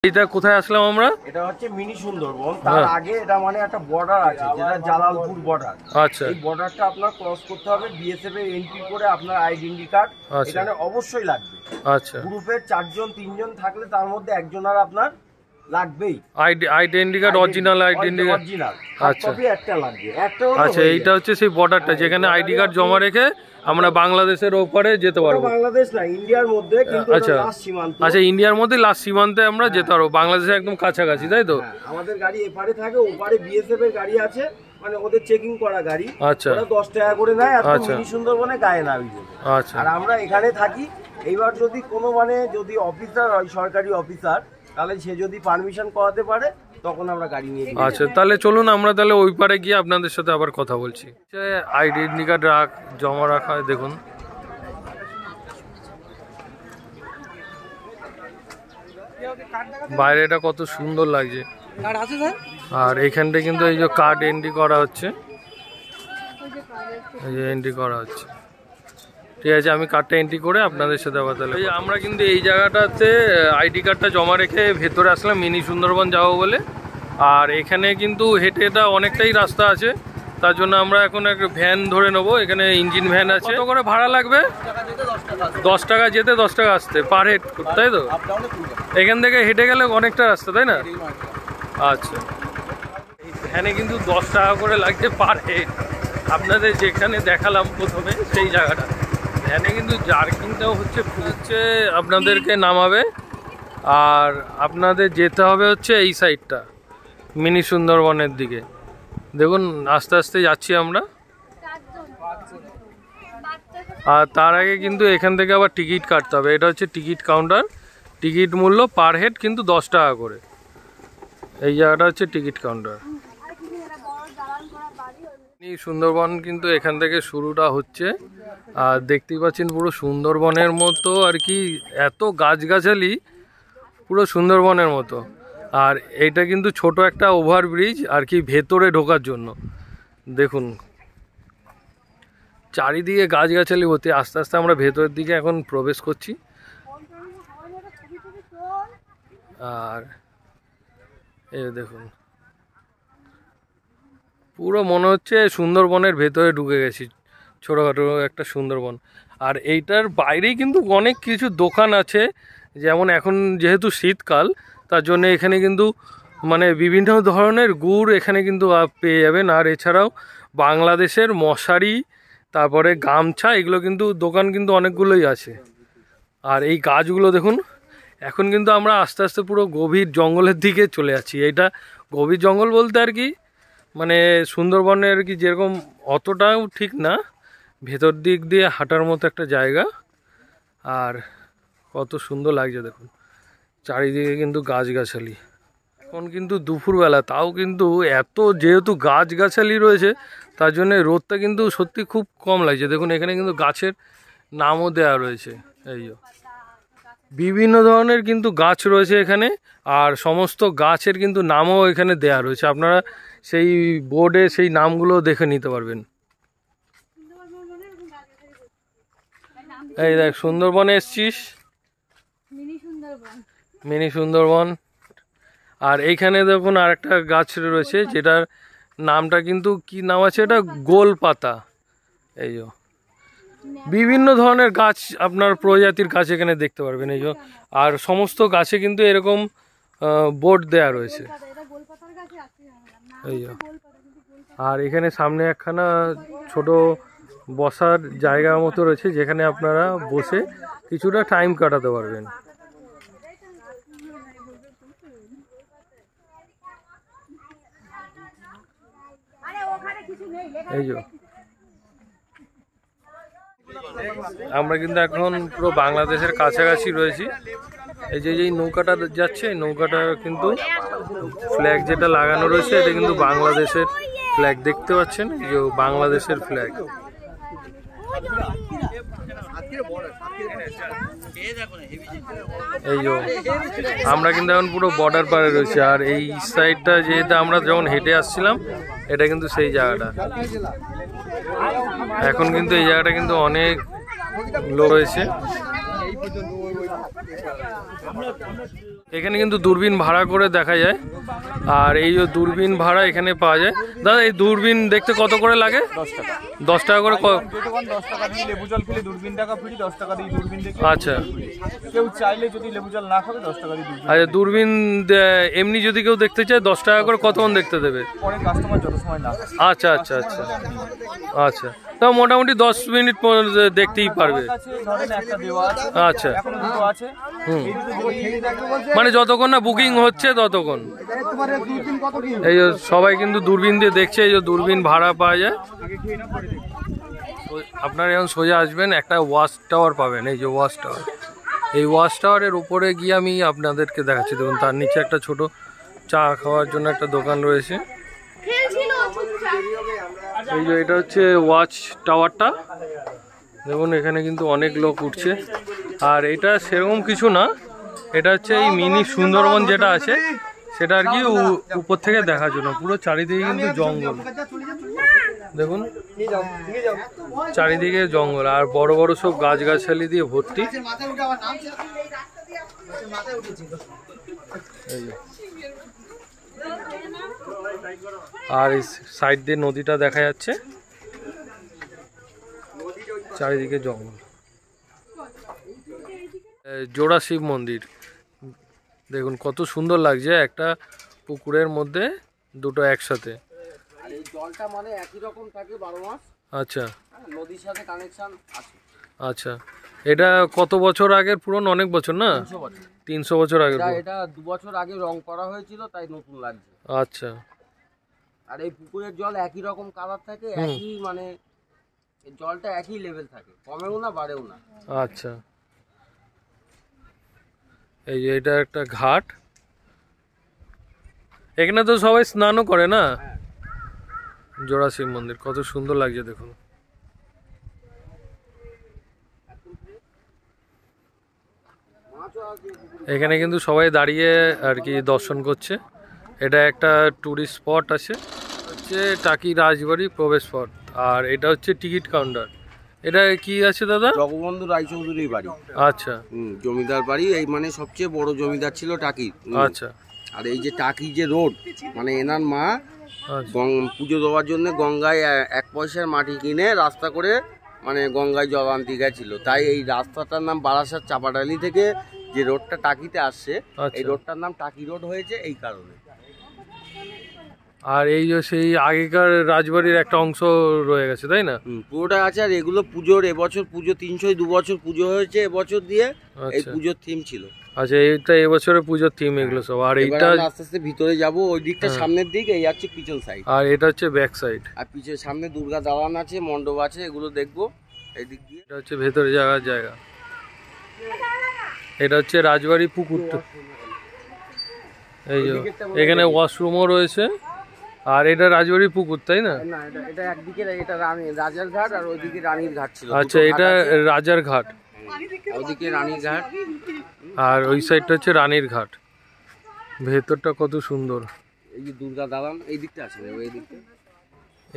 এটা কোথায় আসলাম আমরা? এটা হচ্ছে মিনি সুন্দরবন। তার আগে এটা মানে একটা বর্ডার আছে, যেটা জালালপুর বর্ডার। আচ্ছা, এই বর্ডারটা আপনার ক্রস করতে হবে বিএসএফ এর এন্ট্রি করে। আপনার আইডেন্টি কার্ড এখানে অবশ্যই লাগবে। আচ্ছা, গ্রুপের 4 জন 3 জন থাকলে তার মধ্যে একজন আর আপনার লাগবেই। Identity card, original identity card. আচ্ছা, কপি একটা লাগবে, একটা। আচ্ছা, এইটা হচ্ছে সেই বর্ডারটা যেখানে আইডি কার্ড জমা রেখে আমরা বাংলাদেশের ওপারে যেতে পারবো। বাংলাদেশ না, ইন্ডিয়ার মধ্যে, কিন্তু আচ্ছা লাস্ট সীমান্ত। আচ্ছা, ইন্ডিয়ার মধ্যে লাস্ট সীমান্তে আমরা যেতে পারবো, বাংলাদেশের একদম কাছাকাছি, তাই তো? আমাদের গাড়ি এপারে থাকে, ওপারে বিএসএফ এর গাড়ি আছে, মানে ওদের চেকিং করা গাড়ি। আচ্ছা, ওরা 10 টাকা করে নেয়। আর মিনি সুন্দরবনে গায়ে নামি দেবে। আচ্ছা, আর আমরা এখানে থাকি। এইবার যদি কোনো মানে যদি অফিসার হয়, সরকারি অফিসার, তাহলে সে যদি পারমিশন করাতে পারে তখন আমরা গাড়ি নিয়ে যাই। আচ্ছা, তাহলে চলুন আমরা তাহলে ওই পারে গিয়ে আপনাদের সাথে আবার কথা বলছি। আইডেন্টি কার্ড জমা রাখা হয়, দেখুন বাইরেটা কত সুন্দর লাগছে। আর এইখানটা কিন্তু এই যে কার্ড এন্ট্রি করা হচ্ছে, এই যে এন্ট্রি করা হচ্ছে। ঠিক আছে, আমি কার্ডটা এন্ট্রি করে আপনাদের সাথে আবার তাহলে আমরা কিন্তু এই জায়গাটাতে আইডি কার্ডটা জমা রেখে ভেতরে আসলাম মিনি সুন্দরবন যাবো বলে। আর এখানে কিন্তু হেঁটে এটা অনেকটাই রাস্তা আছে, তার জন্য আমরা এখন একটা ভ্যান ধরে নেবো। এখানে ইঞ্জিন ভ্যান আছে। কত করে ভাড়া লাগবে? 10 টাকা যেতে, 10 টাকা আসতে, পার হেড, তাই তো? এখান থেকে হেঁটে গেলে অনেকটা রাস্তা, তাই না? আচ্ছা, এই ভ্যানে কিন্তু 10 টাকা করে লাগছে পার হেড। আপনাদের যেখানে দেখালাম প্রথমে সেই জায়গাটা, ভ্যানে কিন্তু জার্কিংটাও হচ্ছে আপনাদেরকে নামাবে। আর আপনাদের যেতে হবে হচ্ছে এই সাইডটা, মিনি সুন্দরবনের দিকে। দেখুন আস্তে আস্তে যাচ্ছি আমরা। আর তার আগে কিন্তু এখান থেকে আবার টিকিট কাটতে হবে। এটা হচ্ছে টিকিট কাউন্টার। টিকিট মূল্য পার হেড কিন্তু 10 টাকা করে। এই জায়গাটা হচ্ছে টিকিট কাউন্টার। সুন্দরবন কিন্তু এখান থেকে শুরুটা হচ্ছে। আর দেখতেই পাচ্ছেন পুরো সুন্দরবনের মতো আর কি, এত গাছগাছালি, পুরো সুন্দরবনের মতো। আর এইটা কিন্তু ছোট একটা ওভারব্রিজ আর কি ভেতরে ঢোকার জন্য। দেখুন চারিদিকে গাছগাছালি হতে, আস্তে আস্তে আমরা ভেতরের দিকে এখন প্রবেশ করছি। আর এই দেখুন পুরো মনে হচ্ছে সুন্দরবনের ভেতরে ঢুকে গেছি, ছোটোখাটো একটা সুন্দরবন। আর এইটার বাইরেই কিন্তু অনেক কিছু দোকান আছে, যেমন এখন যেহেতু শীতকাল তার জন্য এখানে কিন্তু মানে বিভিন্ন ধরনের গুড় এখানে কিন্তু পেয়ে যাবেন। আর এছাড়াও বাংলাদেশের মশারি, তারপরে গামছা, এগুলো কিন্তু দোকান কিন্তু অনেকগুলোই আছে। আর এই গাছগুলো দেখুন, এখন কিন্তু আমরা আস্তে আস্তে পুরো গভীর জঙ্গলের দিকে চলে যাচ্ছি। এটা গভীর জঙ্গল বলতে আর কি মানে সুন্দরবনের আর কি যেরকম অতটাও ঠিক না, ভেতর দিক দিয়ে হাঁটার মতো একটা জায়গা। আর কত সুন্দর লাগছে দেখুন, চারিদিকে কিন্তু গাছগাছালি। এখন কিন্তু দুপুরবেলা, তাও কিন্তু এত যেহেতু গাছগাছালি রয়েছে তার জন্য রোদটা কিন্তু সত্যি খুব কম লাগছে। দেখুন এখানে কিন্তু গাছের নামও দেওয়া রয়েছে, এই বিভিন্ন ধরনের কিন্তু গাছ রয়েছে এখানে। আর সমস্ত গাছের কিন্তু নামও এখানে দেওয়া রয়েছে, আপনারা সেই বোর্ডে সেই নামগুলো দেখে নিতে পারবেন। এই দেখ সুন্দরবনে এসছিস, মিনি সুন্দরবন। আর এইখানে দেখুন আর একটা গাছ রয়েছে, যেটার নামটা কিন্তু কি নাম আছে, এটা গোলপাতা। এই যে বিভিন্ন ধরনের গাছ, আপনার প্রজাতির গাছ এখানে দেখতে পারবেন। এই যে আর সমস্ত গাছে কিন্তু এরকম বোর্ড দেয়া রয়েছে, এই যে। আর এখানে সামনে একখানা ছোট বসার জায়গার মতো রয়েছে, যেখানে আপনারা বসে কিছুটা টাইম কাটাতে পারবেন। এই যে আমরা কিন্তু এখন পুরো বাংলাদেশের কাছাকাছি রয়েছি। এই যে নৌকাটা যাচ্ছে, এই নৌকাটা কিন্তু ফ্ল্যাগ যেটা লাগানো রয়েছে এটা কিন্তু বাংলাদেশের ফ্ল্যাগ, দেখতে পাচ্ছেন এই যে বাংলাদেশের ফ্ল্যাগ। এই যে আমরা কিন্তু এখন পুরো বর্ডার পারে রয়েছি। আর এই সাইডটা যেটা আমরা যখন হেঁটে আসছিলাম, এটা কিন্তু সেই জায়গাটা। এখন কিন্তু এই জায়গাটা কিন্তু অনেক লোক রয়েছে। এখানে কিন্তু দূরবীন ভাড়া করে দেখা যায়। আর এই যে দূরবীন ভাড়া এখানে পাওয়া যায়। দাদা এই দূরবীন দেখতে কত করে লাগে? 10 টাকা। 10 টাকা করে যেটুকুন 10 টাকা দিয়ে লেবু জল খেলে দূরবীন টাকা ফ্রি, 10 টাকা দিয়ে দূরবীন দেখলে। আচ্ছা কেউ চাইলে যদি লেবু জল না খাবে 10 টাকা দিয়ে দূরবীন। আচ্ছা, দূরবীন এমনি যদি কেউ দেখতে চায় 10 টাকা করে কতক্ষণ দেখতে দেবে? পরে কাস্টমার যত সময় না। আচ্ছা আচ্ছা আচ্ছা আচ্ছা, তা মোটামুটি 10 মিনিট দেখতেই পারবে। ধরেন একটা দেওয়া আছে, আচ্ছা, এখনো দুটো আছে। এই দুটো দুটো খেয়ে দেখবে বলছে মানে যতক্ষণ না বুকিং হচ্ছে ততক্ষণ। এই যে সবাই কিন্তু দূরবীন দিয়ে দেখছে। এই যে দূরবীন ভাড়া পাওয়া যায়। আপনারা যখন সোজা আসবেন একটা ওয়াচ টাওয়ার পাবেন। এই যে ওয়াচ টাওয়ার, এই ওয়াচ টাওয়ারের উপরে গিয়ে আমি আপনাদেরকে দেখাচ্ছি। দেখুন তার নিচে একটা ছোট চা খাওয়ার জন্য একটা দোকান রয়েছে। এই যে এটা হচ্ছে ওয়াচ টাওয়ারটা। দেখুন এখানে কিন্তু অনেক লোক উঠছে। আর এটা সেরকম কিছু না, এটা হচ্ছে এই মিনি সুন্দরবন যেটা আছে সেটা আর কি উপর থেকে দেখার জন্য। পুরো চারিদিকে কিন্তু জঙ্গল, দেখুন চারিদিকে জঙ্গল আর বড় বড় সব গাছগাছালি দিয়ে ভর্তি। এই যে আর এই সাইড দিয়ে নদীটা দেখা যাচ্ছে, চারিদিকে জঙ্গল। জোড়া শিব মন্দির দেখুন কত সুন্দর লাগছে, একটা পুকুরের মধ্যে দুটো একসাথে। আর এই জলটা মানে একই রকম থাকে 12 মাস। আচ্ছা, নদীর সাথে কানেকশন আছে। আচ্ছা, এটা কত বছর আগের পুরনো? অনেক বছর না? 300 বছর। 300 বছর আগের। এটা 2 বছর আগে রং করা হয়েছিল তাই নতুন লাগছে। আচ্ছা, আর এই পুকুরের জল একই রকম কালার থাকে, একই মানে এই জলটা একই লেভেল থাকে, কমেও না বাড়েও না। আচ্ছা, এই যে এটা একটা ঘাট, এখানে তো সবাই স্নানও করে না? জোড়া শিব মন্দির কত সুন্দর লাগছে দেখুন। এখানে কিন্তু সবাই দাঁড়িয়ে আর কি দর্শন করছে। এটা একটা টুরিস্ট স্পট আছে, হচ্ছে টাকি রাজবাড়ি প্রবেশ পথ। আর এটা হচ্ছে টিকিট কাউন্টার। এটা কি আছে দাদা? জগবন্ধু রায়চৌধুরীর বাড়ি। আচ্ছা, জমিদার বাড়ি, এই মানে সবচেয়ে বড় জমিদার ছিল টাকি। আচ্ছা, আর এই যে টাকি যে রোড, মানে এনার মা আচ্ছা, পুজো দেওয়ার জন্য গঙ্গায় 1 পয়সার মাটি কিনে রাস্তা করে মানে গঙ্গায় জল আনতে গেছিল, তাই এই রাস্তাটার নাম বারাসাত চাপাডালি থেকে যে রোডটা টাকিতে আসছে, এই রোডটার নাম টাকি রোড হয়েছে এই কারণে। আর এই যে সেই আগেকার রাজবাড়ির একটা অংশ রয়ে গেছে তাই না? পুরোটা আছে। আর এগুলো পুজোর, এবছর পুজো 302 বছর পুজো হয়েছে এবছর দিয়ে। এই পুজোর থিম ছিল। আচ্ছা, এইটা এবছরের পুজোর থিম এগুলো সব। আর এইটা আস্তে আস্তে ভিতরে যাব, ওই দিকটা সামনের দিক, এই হচ্ছে পিছন সাইড। আর এটা হচ্ছে ব্যাক সাইড। আর পিছনে সামনে দুর্গা দালান আছে, মণ্ডপ আছে, এগুলো দেখবো এই দিক দিয়ে। এটা হচ্ছে ভেতরে যাওয়ার জায়গা। এটা হচ্ছে রাজবাড়ি পুকুরটা। এই যে এখানে ওয়াশরুমও রয়েছে। আর এটা রাজবাড়ি পুকুর তাই না? না, এটা একদিকে এটা রাজার ঘাট আর ওইদিকে রানীর ঘাট ছিল। আচ্ছা, এটা রাজার ঘাট, ওইদিকে রানীর ঘাট, আর ওই সাইডটা হচ্ছে রানীর ঘাট। ভেতরটা কত সুন্দর। এই যে দুর্গা দালান এই দিকটা আছে, ওই দিকটা।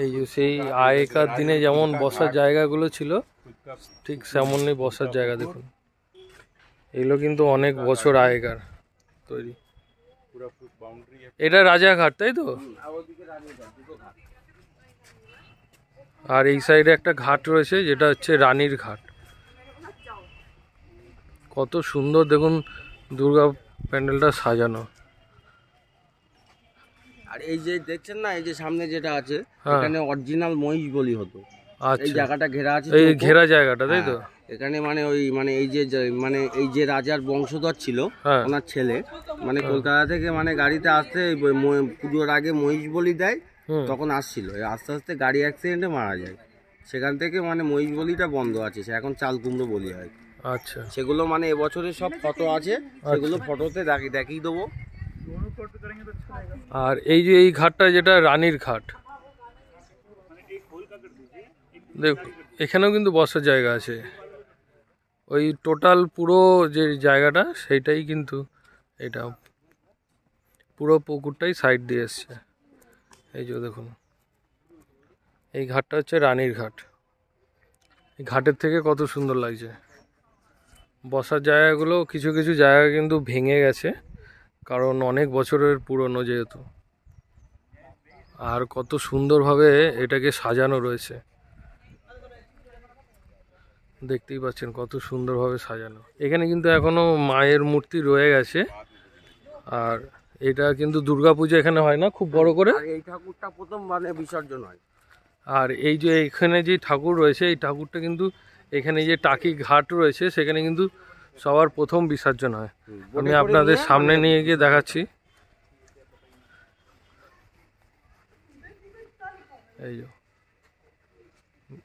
এই যে সেই আগেকার দিনে যেমন বসার জায়গাগুলো ছিল ঠিক তেমনই বসার জায়গা দেখুন। এগুলো কিন্তু অনেক বছর আগেকার তৈরি। এটা রাজারঘাট তাই তো? আর এই সাইডে একটা ঘাট রয়েছে যেটা হচ্ছে রানীর ঘাট। কত সুন্দর দেখুন দুর্গা প্যান্ডেলটা সাজানো। আর এই যে দেখছেন না, এই যে সামনে যেটা আছে, এখানে অরিজিনাল মহিষ বলি হতো। এই জায়গাটা ঘেরা আছে, এই ঘেরা জায়গাটা তাই তো? এখানে মানে ওই মানে এই যে মানে এই যে রাজার বংশধর ছিল ওনার ছেলে, মানে কলকাতা থেকে মানে গাড়িতে আসতে পুজোর আগে মহিষ বলি দেয়, তখন আসছিল। আস্তে আস্তে গাড়ি অ্যাক্সিডেন্টে মারা যায়, সেখান থেকে মানে মহিষ বলিটা বন্ধ আছে, সে এখন চাল কুমড়ো বলি হয়। আচ্ছা, সেগুলো মানে এবছরের সব ফটো আছে, সেগুলো ফটোতে দেখিয়ে দেবো। আর এই যে এই ঘাটটা যেটা রানীর ঘাট, দেখ এখানেও কিন্তু বসার জায়গা আছে। ওই টোটাল পুরো যে জায়গাটা সেইটাই কিন্তু এটা পুরো পুকুরটাই সাইড দিয়ে এসছে। এই যে দেখুন এই ঘাটটা হচ্ছে রানীর ঘাট। এই ঘাটের থেকে কত সুন্দর লাগছে। বসার জায়গাগুলো কিছু কিছু জায়গা কিন্তু ভেঙে গেছে, কারণ অনেক বছরের পুরনো যেহেতু। আর কত সুন্দরভাবে এটাকে সাজানো রয়েছে, দেখতেই পাচ্ছেন কত সুন্দরভাবে সাজানো। এখানে কিন্তু এখনো মায়ের মূর্তি রয়ে গেছে। আর এটা কিন্তু দুর্গাপূজা এখানে হয় না খুব বড় করে, এই ঠাকুরটা প্রথম মানে বিসর্জন হয়। আর এই যে এখানে যে ঠাকুর রয়েছে এই ঠাকুরটা কিন্তু এখানে যে টাকি ঘাট রয়েছে সেখানে কিন্তু সবার প্রথম বিসর্জন হয়। আমি আপনাদের সামনে নিয়ে গিয়ে দেখাচ্ছি। এই যে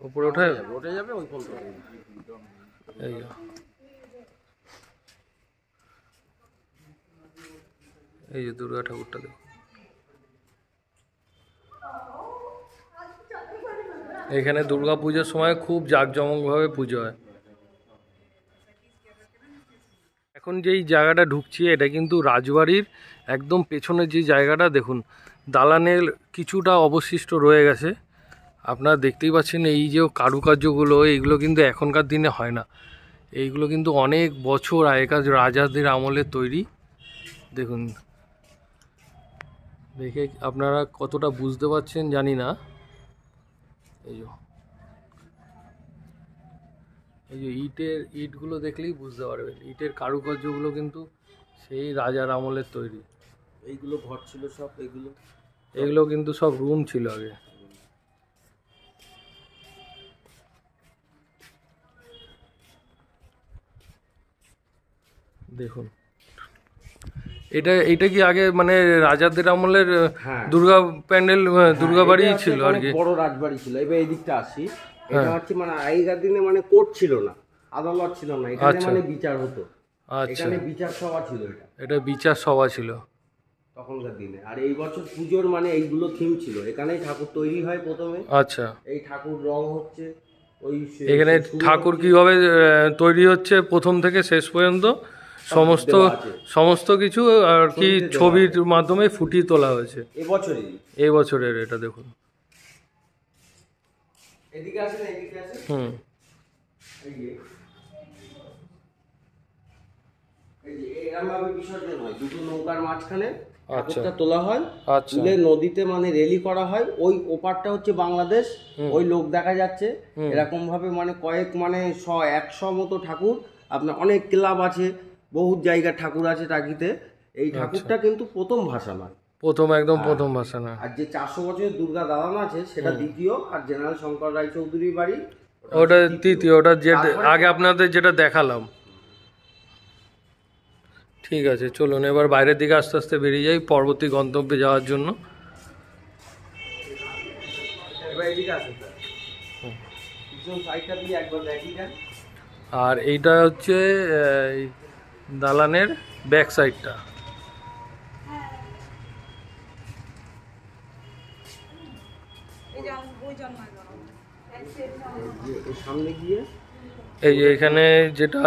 উপরে উঠে যাবে ওই পর্যন্ত। এই যে এই যে দুর্গা ঠাকুরটা দেখুন, এখানে দুর্গা পুজোর সময় খুব জাঁকজমকভাবে পুজো হয়। এখন যেই জায়গাটা ঢুকছি এটা কিন্তু রাজবাড়ির একদম পেছনের যে জায়গাটা, দেখুন দালানের কিছুটা অবশিষ্ট রয়ে গেছে। আপনারা দেখতেই পাচ্ছেন এই যে কারুকার্যগুলো, এইগুলো কিন্তু এখনকার দিনে হয় না, এইগুলো কিন্তু অনেক বছর আগেকার রাজাদের আমলের তৈরি। দেখুন, দেখে আপনারা কতটা বুঝতে পারছেন জানি না। এই যে ইটগুলো দেখলেই বুঝতে পারবেন, ইটের কারুকার্যগুলো কিন্তু সেই রাজার আমলের তৈরি। এইগুলো ঘর ছিল সব, এগুলো কিন্তু সব রুম ছিল আগে। দেখুন এটা কি আগে মানে রাজাদের আমলের দুর্গা প্যান্ডেল, দুর্গা বাড়ি ছিল আর কি, বড় রাজবাড়ি ছিল। এবার এই দিকটা আসি, এটা হচ্ছে মানে আগেকার দিনে মানে কোর্ট ছিল না, আদালত ছিল না, এখানে মানে বিচার হতো। এখানে বিচার সভা ছিল, এটা বিচার সভা ছিল তখনকার দিনে। আর এই বছর পুজোর মানে এইগুলো থিম ছিল, এখানেই ঠাকুর তৈরি হয় প্রথমে। আচ্ছা, এই ঠাকুর রং হচ্ছে ওই, এখানে ঠাকুর কিভাবে তৈরি হচ্ছে প্রথম থেকে শেষ পর্যন্ত সমস্ত কিছু আর কি ছবির মাধ্যমে ফুটিয়ে তোলা হয়েছে এই বছরের। এটা দেখুন, এদিকে আসেন, এদিকে আসেন। এই যে এরকমভাবে বিসর্জন হয়, দুটো নৌকার মাঝখানে ঠাকুরটা তোলা হয়, তুলে নদীতে মানে রেলি করা হয়। ওই ওপারটা হচ্ছে বাংলাদেশ, ওই লোক দেখা যাচ্ছে। এরকম ভাবে মানে কয়েক মানে 100 মতো ঠাকুর, আপনার অনেক ক্লাব আছে, বহু জায়গার ঠাকুর আছে টাকিতে। এই ঠাকুরটা কিন্তু প্রথম ভাষা নয়, একদম প্রথম ভাষা না। আর যে 400 বছরের দুর্গা দালান আছে সেটা দ্বিতীয়, আর জেনারেল শঙ্কর রায়চৌধুরীর বাড়ি ওটা তৃতীয়। ওটা যে আগে আপনাদের যেটা দেখালাম। ঠিক আছে, চলুন এবার বাইরের দিকে আস্তে আস্তে বেরিয়ে যাই পরবর্তী গন্তব্যে যাওয়ার জন্য। আর এইটা হচ্ছে দালানের ব্যাক সাইডটা। এই যে এখানে যেটা,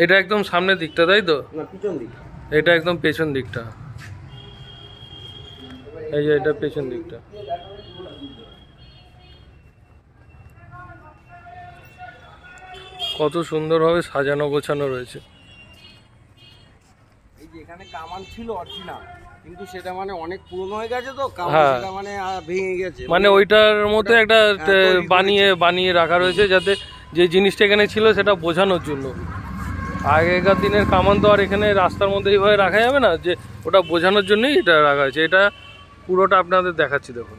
এটা একদম সামনের দিকটা তাই তো? এটা একদম পেছন দিকটা। এই যে এটা পেছন দিকটা। কত সুন্দরভাবে সাজানো গোছানো রয়েছে। এই যে এখানে কামান ছিল অরিজিনাল, কিন্তু সেটা মানে অনেক পুরনো হয়ে গেছে তো, সেটা মানে ভেঙে গেছে। মানে ওইটার মধ্যে একটা বানিয়ে রাখা রয়েছে, যাতে যে জিনিসটা এখানে ছিল সেটা বোঝানোর জন্য। আগেকার দিনের কামান তো আর এখানে রাস্তার মধ্যে এইভাবে রাখা যাবে না, যে ওটা বোঝানোর জন্যই এটা রাখা হয়েছে। এটা পুরোটা আপনাদের দেখাচ্ছি, দেখুন।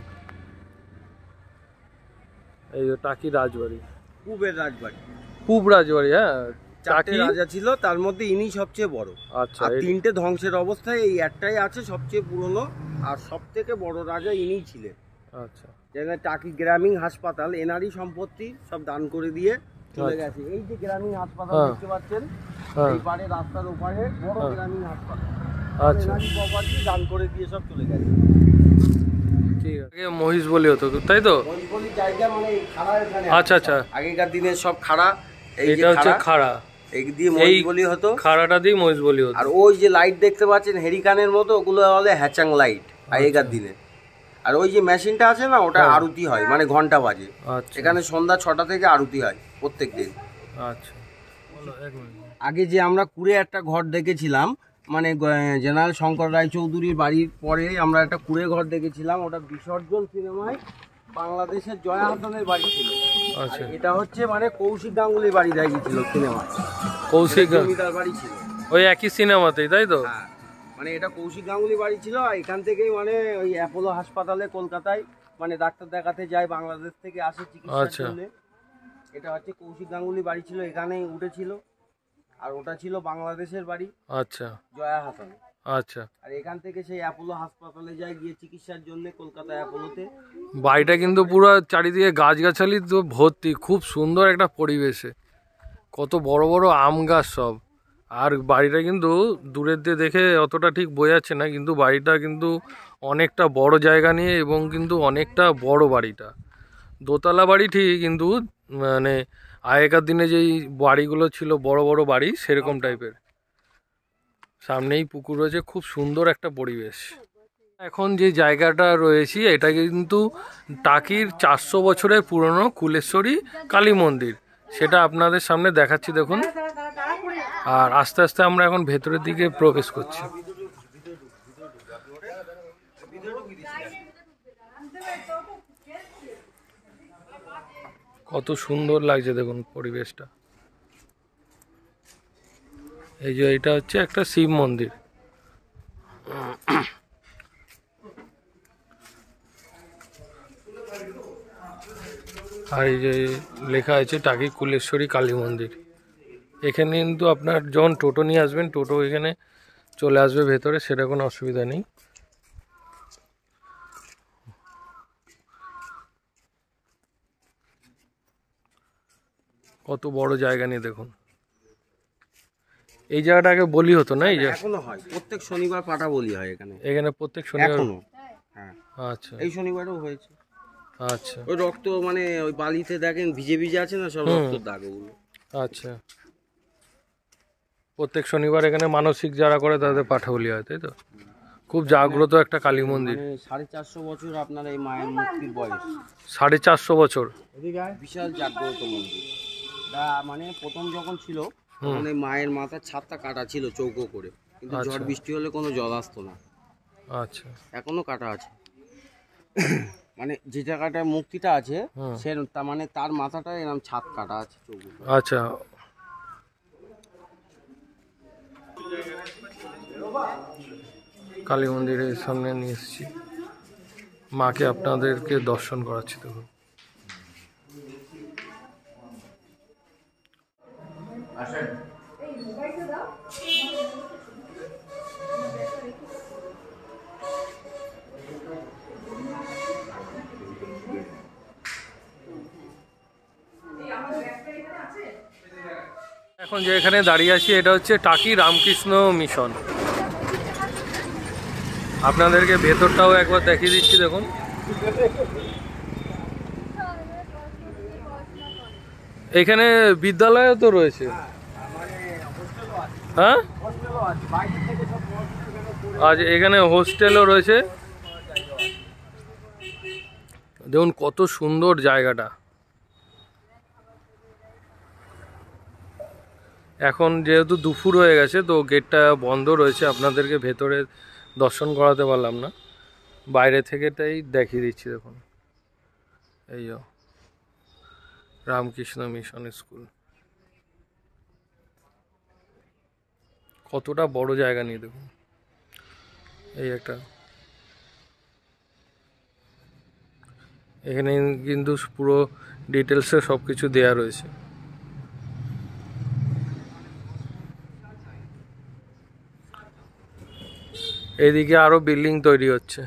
এই যে টাকি রাজবাড়ি, পূব রাজবাড়ি। হ্যাঁ, চারটে রাজা ছিল, তার মধ্যে ইনি সবচেয়ে বড়। আচ্ছা, আর তিনটে ধ্বংসের অবস্থায়, এই একটাই আছে সবচেয়ে পুরনো, আর সব থেকে বড় রাজা ইনিই ছিলেন। আচ্ছা, যেখানে টাকি গ্রামীণ হাসপাতাল এনারই সম্পত্তি, সব দান করে দিয়ে চলে গেছে। এই যে গ্রামীণ হাসপাতাল দেখতে পাচ্ছেন, এই পারে রাস্তার ওপারে বড় গ্রামীণ হাসপাতাল, এনারই প্রপার্টি দান করে দিয়ে সব চলে গেছে। ঠিক আছে, মহিষ বলি হতো তাই তো? মহিষ বলি জায়গা মানে খাড়া এখানে। আচ্ছা আচ্ছা, আগেকার দিনের সব খাড়া, এইটা হচ্ছে খাড়া, এই দিয়ে মহিষ বলি হতো, খাড়াটা দিয়ে মহিষ বলি হতো। আর ওই যে লাইট দেখতে পাচ্ছেন হেরিকানের মতো, ওগুলো বলে হ্যাচাং লাইট আগেকার দিনে। আর ওই যে মেশিনটা আছে না, ওটা আরতি হয়, মানে ঘন্টা বাজে। এখানে সন্ধ্যা 6টা থেকে আরতি হয় প্রত্যেক দিন। আচ্ছা, আগে যে আমরা কুড়ে একটা ঘর দেখেছিলাম, মানে জেনারেল শঙ্কর রায়চৌধুরীর বাড়ির পরে আমরা একটা কুড়ে ঘর দেখেছিলাম, ওটা বিসর্জন সিনেমায় বাংলাদেশের জয়া হাসানের বাড়ি ছিল। আচ্ছা, এটা হচ্ছে মানে কৌশিক গাঙ্গুলির বাড়ি দেখিয়েছিল সিনেমায়, কৌশিক জমিদার বাড়ি ছিল ওই একই সিনেমাতেই, তাই তো? হ্যাঁ, মানে এটা কৌশিক গাঙ্গুলি বাড়ি ছিল। আর এখান থেকেই মানে ওই অ্যাপোলো হাসপাতালে কলকাতায় মানে ডাক্তার দেখাতে যায়, বাংলাদেশ থেকে আসে চিকিৎসার জন্য। এটা হচ্ছে কৌশিক গাঙ্গুলি বাড়ি ছিল, এখানেই উঠেছিল। আর ওটা ছিল বাংলাদেশের বাড়ি, আচ্ছা, জয়া হাসান। আচ্ছা, আর এখান থেকে সেই অ্যাপোলো হাসপাতালে যায় গিয়ে চিকিৎসার জন্য, কলকাতা অ্যাপোলোতে। বাড়িটা কিন্তু পুরো চারিদিকে গাছগাছালি তো ভর্তি, খুব সুন্দর একটা পরিবেশে, কত বড় বড় আম গাছ সব। আর বাড়িটা কিন্তু দূরের দিয়ে দেখে অতটা ঠিক বোঝাচ্ছে না, কিন্তু বাড়িটা কিন্তু অনেকটা বড় জায়গা নিয়ে এবং কিন্তু অনেকটা বড় বাড়িটা। দোতলা বাড়ি ঠিক, কিন্তু মানে আগেকার দিনে যেই বাড়িগুলো ছিল বড় বড় বাড়ি সেরকম টাইপের। সামনেই পুকুর রয়েছে, খুব সুন্দর একটা পরিবেশ। এখন যে জায়গাটা রয়েছি এটা কিন্তু টাকির 400 বছরের পুরনো কুলেশ্বরী কালী মন্দির, সেটা আপনাদের সামনে দেখাচ্ছি দেখুন। আর আস্তে আস্তে আমরা এখন ভেতরের দিকে প্রবেশ করছি। কত সুন্দর লাগছে দেখুন পরিবেশটা। এই যে এটা হচ্ছে একটা শিব মন্দির। আর এই যে লেখা আছে টাকি কুলেশ্বরী কালী মন্দির। এখানে কিন্তু আপনার যখন টোটো নিয়ে আসবেন, টোটো এখানে চলে আসবে ভেতরে, সেটা কোনো অসুবিধা নেই। কত বড় জায়গা নিয়ে দেখুন। এই জায়গাটা আগে বলি হতো না? এই যে এখনো হয়, প্রত্যেক শনিবার পাটা বলি হয় এখানে। এখানে প্রত্যেক শনিবার? এখনো, হ্যাঁ। আচ্ছা, এই শনিবারও হয়েছে। আচ্ছা, ওই রক্ত মানে ওই বালিতে দেখেন ভিজে ভিজে আছে না, সব রক্তের দাগ ওগুলো। আচ্ছা, প্রত্যেক শনিবার এখানে মানসিক যারা করে তাদের পাঠা বলি হয়, তাই তো? খুব জাগ্রত একটা কালী মন্দির। 450 বছর আপনার এই মায়ের মুক্তির বয়স। 450 বছর? বিশাল জাগ্রত মন্দির। মানে প্রথম যখন ছিল তখন এই মায়ের মাথার ছাদটা কাটা ছিল চৌকো করে, কিন্তু ঝড় বৃষ্টি হলে কোনো জল আসতো না। আচ্ছা, এখনো কাটা আছে। মানে যে জায়গাটায় মূর্তিটা আছে সে তার মানে তার মাথাটা এরকম ছাদ কাটা আছে চৌকো। আচ্ছা, কালী মন্দিরের সামনে নিয়ে এসেছি, মাকে আপনাদেরকে দর্শন করাচ্ছি দেখুন। এখন যে এখানে দাঁড়িয়ে আছি এটা হচ্ছে টাকি রামকৃষ্ণ মিশন। আপনাদেরকে ভেতরটাও একবার দেখিয়ে দিচ্ছি দেখুন। এখানে বিদ্যালয়ও তো রয়েছে, হ্যাঁ? আজ এখানে হোস্টেলও রয়েছে। দেখুন কত সুন্দর জায়গাটা। এখন যেহেতু দুপুর হয়ে গেছে তো গেটটা বন্ধ রয়েছে, আপনাদেরকে ভেতরে দর্শন করাতে পারলাম না, বাইরে থেকেটাই দেখিয়ে দিচ্ছি দেখুন। এই রামকৃষ্ণ মিশন স্কুল, কতটা বড় জায়গা নিয়ে দেখুন। এই একটা, এখানে কিন্তু পুরো ডিটেলসে সব কিছু দেওয়া রয়েছে। এইদিকে আরো বিল্ডিং তৈরি হচ্ছে।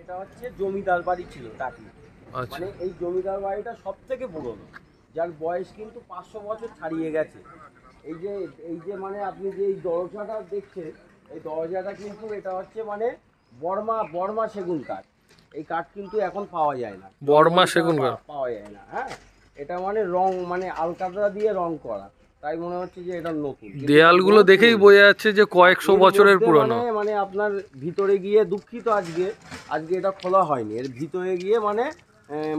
এটা হচ্ছে জমিদার বাড়ি ছিল টাকি। মানে এই জমিদার বাড়িটা সব থেকে পুরনো, যার বয়স কিন্তু 500 বছর ছাড়িয়ে গেছে। এই যে মানে আপনি যে এই দরজাটা দেখছেন, এই দরজাটা কিন্তু এটা হচ্ছে মানে বর্মা সেগুন কাঠ। এই কাঠ কিন্তু এখন পাওয়া যায় না, বর্মা সেগুন কাঠ পাওয়া যায় না। হ্যাঁ, এটা মানে রং মানে আলকাতরা দিয়ে রং করা, তাই মনে হচ্ছে যে এটা নতুন। দেয়ালগুলো দেখেই বোঝা যাচ্ছে যে কয়েকশো বছরের পুরনো। মানে আপনার ভিতরে গিয়ে দুঃখিত, আজকে এটা খোলা হয়নি। এর ভিতরে গিয়ে মানে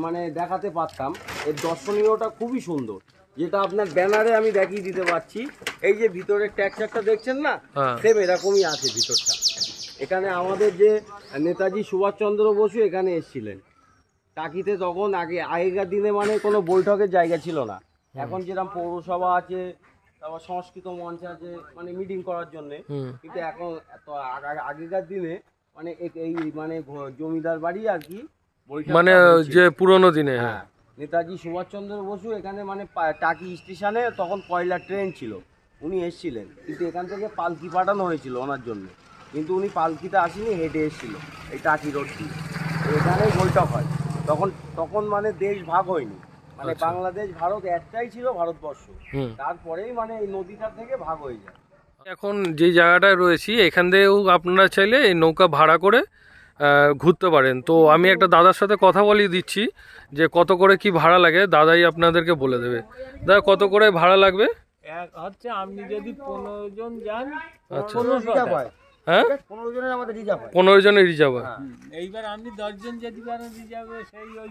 মানে দেখাতে পারতাম। এর দর্শনীয়টা খুবই সুন্দর, যেটা আপনার ব্যানারে আমি দেখিয়ে দিতে পারছি। এই যে ভিতরের টেক্সচারটা দেখছেন না, সেম এরকমই আছে ভিতরটা। এখানে আমাদের যে নেতাজি সুভাষচন্দ্র বসু এখানে এসেছিলেন টাকিতে, তখন আগেকার দিনে মানে কোনো বৈঠকের জায়গা ছিল না। এখন যেরকম পৌরসভা আছে, তারপর সংস্কৃত মঞ্চ আছে মানে মিটিং করার জন্যে, কিন্তু এখন আগেকার দিনে মানে এই মানে জমিদার বাড়ি আর কি, মানে যে পুরোনো দিনে। হ্যাঁ, নেতাজি সুভাষচন্দ্র বসু এখানে মানে টাকি স্টেশনে তখন কয়লা ট্রেন ছিল, উনি এসেছিলেন, কিন্তু এখান থেকে পালকি পাঠানো হয়েছিল ওনার জন্য, কিন্তু উনি পালকিতে আসেনি, হেঁটে এসেছিল এই টাকি রোড দিয়ে। এখানেই বৈঠক হয়। তখন মানে দেশ ভাগ হয়নি, মানে বাংলাদেশ ভারত একটাই ছিল ভারতবর্ষ, তারপরেই মানে এই নদীটা থেকে ভাগ হয়ে যায়। এখন যে জায়গাটায় রয়েছি এখান থেকেও আপনারা চাইলে এই নৌকা ভাড়া করে ঘুরতে পারেন। তো আমি একটা দাদার সাথে কথা বলিয়ে দিচ্ছি যে কত করে কি ভাড়া লাগে, দাদাই আপনাদেরকে বলে দেবে। দাদা, কত করে ভাড়া লাগবে? হচ্ছে আপনি যদি 15 জন যান, আচ্ছা, 1500 টাকা। হ্যাঁ, 15 জনের আমাদের রিজার্ভ হয়। 15 জনের রিজার্ভ হয়। এইবার আপনি 10 জন যদি পারেন রিজার্ভে, সেই ওই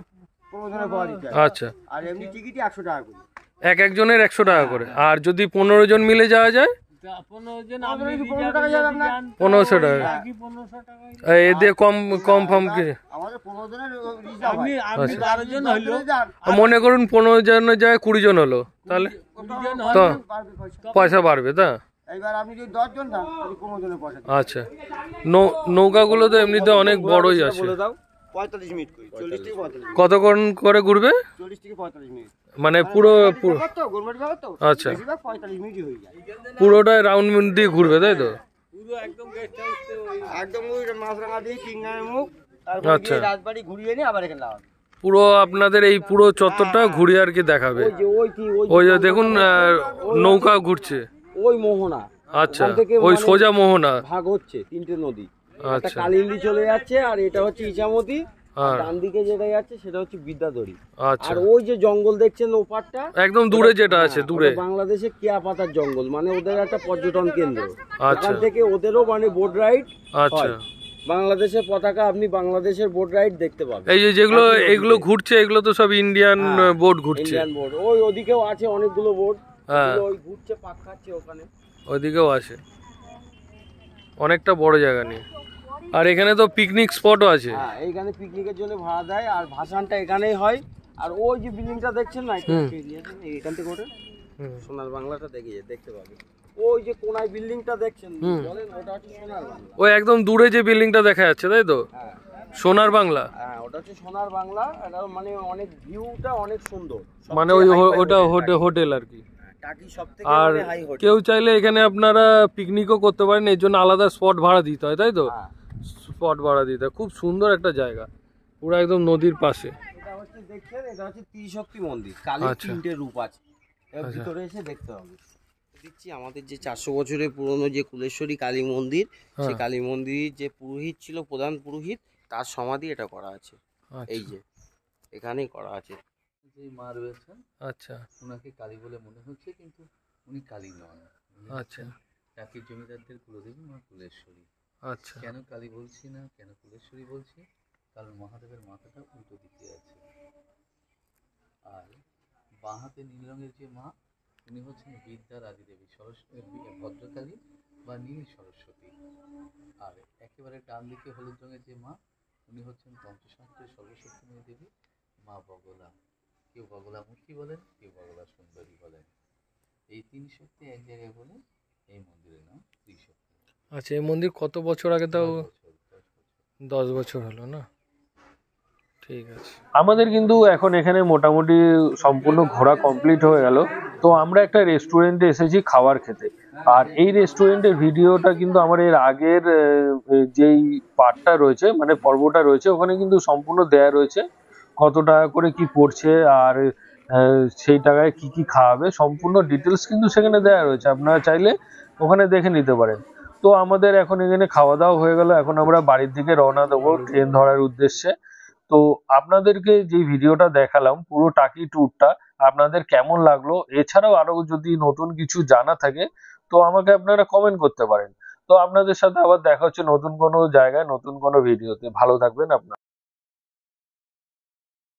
15 জনের পাওয়া দিতে হয়। আচ্ছা, আর এমনি টিকিটই 100 টাকা করে, একজনের 100 টাকা করে। আর যদি 15 জন মিলে যাওয়া যায় 15 জন আপনি 1500 টাকা যাবে আপনার। 1500 টাকা। 1500 টাকা। এ দিয়ে কম ফার্ম কি? আমাদের 15 জনের রিজার্ভ হয়। আপনি 12 জন হইলো, মনে করুন 15 জনের জায়গায় 20 জন হলো, তাহলে 20 জন তো হইলো, পয়সা বাড়বে। তা এইবার আপনি যদি 10 জন যান তাহলে 15 জনের পয়সা দিন। আচ্ছা, নৌকাগুলো তো এমনিতে অনেক বড়ই আছে। বলে দাও 45 মিনিট করে, 40 থেকে 45, কতক্ষণ করে ঘুরবে? 40 থেকে 45 মিনিট। মানে পুরো কত গোলমাটি ব্যাপার তো, আচ্ছা, বেশিরভাগ 45 মিনিটই হয়ে যায়। পুরোটাই রাউন্ড দিয়ে ঘুরবে, তাই তো? পুরো একদম গেস্ট হাউসে ওই একদম ওই মাছরাঙা দিয়ে কিংগানের মুখ, তারপর আচ্ছা, গিয়ে রাজবাড়ি ঘুরিয়ে নিয়ে আবার এখানে লাগাবে। পুরো আপনাদের এই পুরো চত্বরটা ঘুরিয়ে আর কি দেখাবে। ওই যে ওই যে দেখুন নৌকা ঘুরছে, ওই মোহনা। আচ্ছা, ওই সোজা মোহনা ভাগ হচ্ছে 3টে নদী, একটা আচ্ছা, কালিন্দী চলে যাচ্ছে, আর এটা হচ্ছে ইছামতি, হ্যাঁ, ডান দিকে যেটা যাচ্ছে সেটা হচ্ছে বিদ্যাধরী। আচ্ছা, আর ওই যে জঙ্গল দেখছেন ওপারটা, একদম দূরে যেটা আছে, দূরে ওটা বাংলাদেশের কেয়াপাতার জঙ্গল, মানে ওদের একটা পর্যটন কেন্দ্র। আচ্ছা, ওখান থেকে ওদেরও মানে বোট রাইড আচ্ছা, হয়। বাংলাদেশের পতাকা, আপনি বাংলাদেশের বোট রাইড দেখতে পাবেন। এই যে যেগুলো এগুলো ঘুরছে, এগুলো তো সব ইন্ডিয়ান বোট ঘুরছে। ইন্ডিয়ান বোট, ওই ওদিকেও আছে অনেকগুলো বোট, হ্যাঁ, ওই ঘুরছে, পাক খাচ্ছে ওখানে। ওইদিকেও আছে, অনেকটা বড় জায়গা নিয়ে। আর এখানে তো পিকনিক স্পটও আছে। হ্যাঁ, এইখানে পিকনিকের জন্য ভাড়া দেয়, আর ভাসানটা এখানেই হয়। আর ওই যে বিল্ডিংটা দেখছেন না, এখান থেকে ওঠে সোনার বাংলাটা দেখতে পাবেন। ওই যে কোনায় বিল্ডিংটা দেখছেন, বলেন ওটা হচ্ছে সোনার বাংলা। ওই একদম দূরে যে বিল্ডিংটা দেখা যাচ্ছে, তাই তো? হ্যাঁ, সোনার বাংলা। হ্যাঁ, ওটা হচ্ছে সোনার বাংলা। এটা মানে অনেক ভিউটা অনেক সুন্দর, মানে ওই ওটা হোটেল আর কি। টাকি সবথেকে আর মানে হাই হোটেল। কেউ চাইলে এখানে আপনারা পিকনিকও করতে পারেন, এর জন্য আলাদা স্পট ভাড়া দিতে হয়, তাই তো? হ্যাঁ, স্পট ভাড়া দিতে হয়। খুব সুন্দর একটা জায়গা, পুরো একদম নদীর পাশে। এটা হচ্ছে দেখছেন, এটা হচ্ছে ত্রিশক্তি মন্দির, কালীর আচ্ছা, 3টে রূপ আছে। এর আচ্ছা, ভিতরে এসে দেখতে হবে। দিচ্ছি আমাদের যে 400 বছরের পুরনো যে কুলেশ্বরী কালী মন্দির, সেই কালী মন্দির যে পুরোহিত ছিল, প্রধান পুরোহিত, তার সমাধি এটা করা আছে। এই যে এখানেই করা আছে। যে মা রয়েছেন, আচ্ছা, ওনাকে কালী বলে মনে হচ্ছে, কিন্তু উনি কালী নন। আচ্ছা, টাকির জমিদারদের কুলদেবী মা কুলেশ্বরী। আচ্ছা, কেন কালী বলছি না, কেন কুলেশ্বরী বলছি? কারণ মহাদেবের মাথাটা উল্টো দিকে আছে। আর বাঁ হাতে নীল রঙের যে মা, উনি হচ্ছেন বিদ্যার আদিদেবী ভদ্রকালী বা নীল সরস্বতী। আর একেবারে ডান দিকে হলুদ রঙের যে মা, উনি হচ্ছেন পঞ্চশাস্ত্রের সর্বশক্তিময়ী দেবী মা বগলা। কেউ বগলামুখী বলেন, কেউ বগলা সুন্দরী বলেন। এই 3 শক্তি এক জায়গায় বলে এই মন্দিরের নাম ত্রিশক্তি। আচ্ছা, এই মন্দির কত বছর আগে? তাও 10 বছর হলো না? ঠিক আছে। আমাদের কিন্তু এখন এখানে মোটামুটি সম্পূর্ণ ঘোরা কমপ্লিট হয়ে গেল। তো আমরা একটা রেস্টুরেন্টে এসেছি খাবার খেতে। আর এই রেস্টুরেন্টের ভিডিওটা কিন্তু আমার এর আগের যেই পার্টটা রয়েছে, মানে পর্বটা রয়েছে, ওখানে কিন্তু সম্পূর্ণ দেয়া রয়েছে কত টাকা করে কি পড়ছে, আর সেই টাকায় কি কি খাওয়াবে, সম্পূর্ণ ডিটেলস কিন্তু সেখানে দেয়া রয়েছে। আপনারা চাইলে ওখানে দেখে নিতে পারেন। তো আমাদের এখন এখানে খাওয়া দাওয়া হয়ে গেল, এখন আমরা বাড়ির দিকে রওনা দেবো ট্রেন ধরার উদ্দেশ্যে। তো আপনাদেরকে যে ভিডিওটা দেখালাম পুরো টাকি ট্যুরটা আপনাদের কেমন লাগলো, এছাড়াও আরো যদি নতুন কিছু জানা থাকে তো আমাকে আপনারা কমেন্ট করতে পারেন। তো আপনাদের সাথে আবার দেখা হচ্ছে নতুন কোনো জায়গায়, নতুন কোনো ভিডিওতে। ভালো থাকবেন আপনারা।